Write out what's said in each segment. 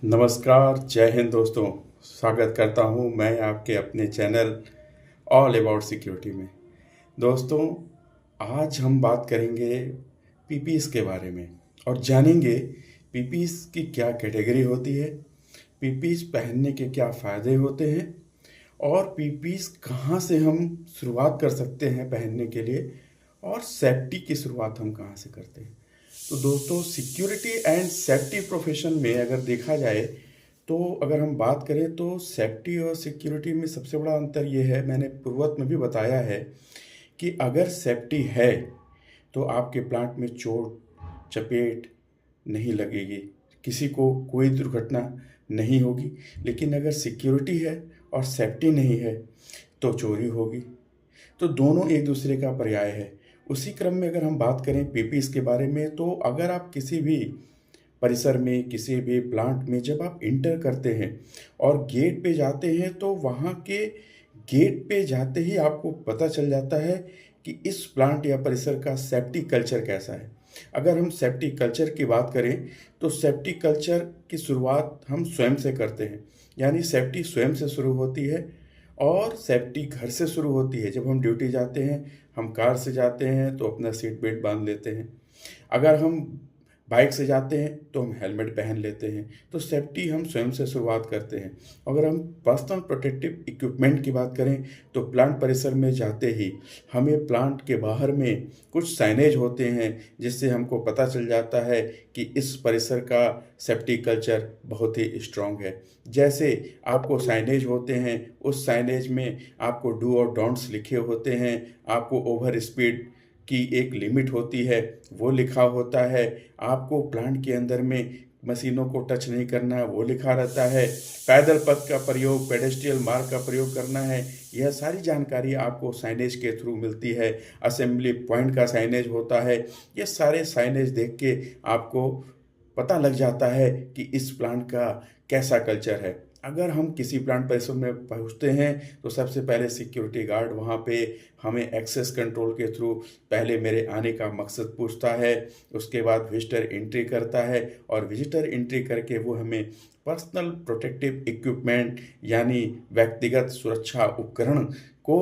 नमस्कार, जय हिंद दोस्तों। स्वागत करता हूं मैं आपके अपने चैनल ऑल अबाउट सिक्योरिटी में। दोस्तों, आज हम बात करेंगे पीपीएस के बारे में और जानेंगे पीपीएस की क्या कैटेगरी होती है, पीपीएस पहनने के क्या फ़ायदे होते हैं और पीपीएस कहाँ से हम शुरुआत कर सकते हैं पहनने के लिए और सेफ्टी की शुरुआत हम कहाँ से करते हैं। तो दोस्तों, सिक्योरिटी एंड सेफ्टी प्रोफेशन में अगर देखा जाए तो अगर हम बात करें तो सेफ्टी और सिक्योरिटी में सबसे बड़ा अंतर ये है, मैंने पूर्वत में भी बताया है कि अगर सेफ्टी है तो आपके प्लांट में चोट चपेट नहीं लगेगी, किसी को कोई दुर्घटना नहीं होगी। लेकिन अगर सिक्योरिटी है और सेफ्टी नहीं है तो चोरी होगी। तो दोनों एक दूसरे का पर्याय है। उसी क्रम में अगर हम बात करें पीपीएस के बारे में, तो अगर आप किसी भी परिसर में किसी भी प्लांट में जब आप इंटर करते हैं और गेट पे जाते हैं तो वहाँ के गेट पे जाते ही आपको पता चल जाता है कि इस प्लांट या परिसर का सेफ्टी कल्चर कैसा है। अगर हम सेफ्टी कल्चर की बात करें तो सेफ्टी कल्चर की शुरुआत हम स्वयं से करते हैं, यानी सेफ्टी स्वयं से शुरू होती है और सेफ्टी घर से शुरू होती है। जब हम ड्यूटी जाते हैं, हम कार से जाते हैं तो अपना सीट बेल्ट बांध लेते हैं। अगर हम बाइक से जाते हैं तो हम हेलमेट पहन लेते हैं। तो सेफ्टी हम स्वयं से शुरुआत करते हैं। अगर हम पर्सनल प्रोटेक्टिव इक्विपमेंट की बात करें तो प्लांट परिसर में जाते ही हमें प्लांट के बाहर में कुछ साइनेज होते हैं जिससे हमको पता चल जाता है कि इस परिसर का सेफ्टी कल्चर बहुत ही स्ट्रांग है। जैसे आपको साइनेज होते हैं, उस साइनेज में आपको डू और डोंट्स लिखे होते हैं, आपको ओवर स्पीड की एक लिमिट होती है वो लिखा होता है, आपको प्लांट के अंदर में मशीनों को टच नहीं करना है वो लिखा रहता है, पैदल पथ का प्रयोग, पेडेस्ट्रियल मार्ग का प्रयोग करना है, यह सारी जानकारी आपको साइनेज के थ्रू मिलती है। असेंबली पॉइंट का साइनेज होता है। ये सारे साइनेज देख के आपको पता लग जाता है कि इस प्लांट का कैसा कल्चर है। अगर हम किसी प्लांट परिसर में पहुंचते हैं तो सबसे पहले सिक्योरिटी गार्ड वहां पे हमें एक्सेस कंट्रोल के थ्रू पहले मेरे आने का मकसद पूछता है। उसके बाद विजिटर एंट्री करता है और विजिटर एंट्री करके वो हमें पर्सनल प्रोटेक्टिव इक्विपमेंट यानी व्यक्तिगत सुरक्षा उपकरण को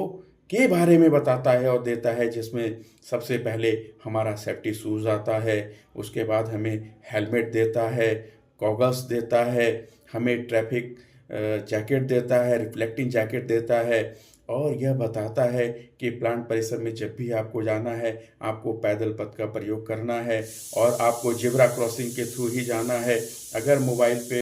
के बारे में बताता है और देता है, जिसमें सबसे पहले हमारा सेफ्टी शूज़ आता है। उसके बाद हमें हेलमेट देता है, गॉगल्स देता है, हमें ट्रैफिक जैकेट देता है, रिफ्लेक्टिंग जैकेट देता है और यह बताता है कि प्लांट परिसर में जब भी आपको जाना है आपको पैदल पथ का प्रयोग करना है और आपको जेब्रा क्रॉसिंग के थ्रू ही जाना है। अगर मोबाइल पे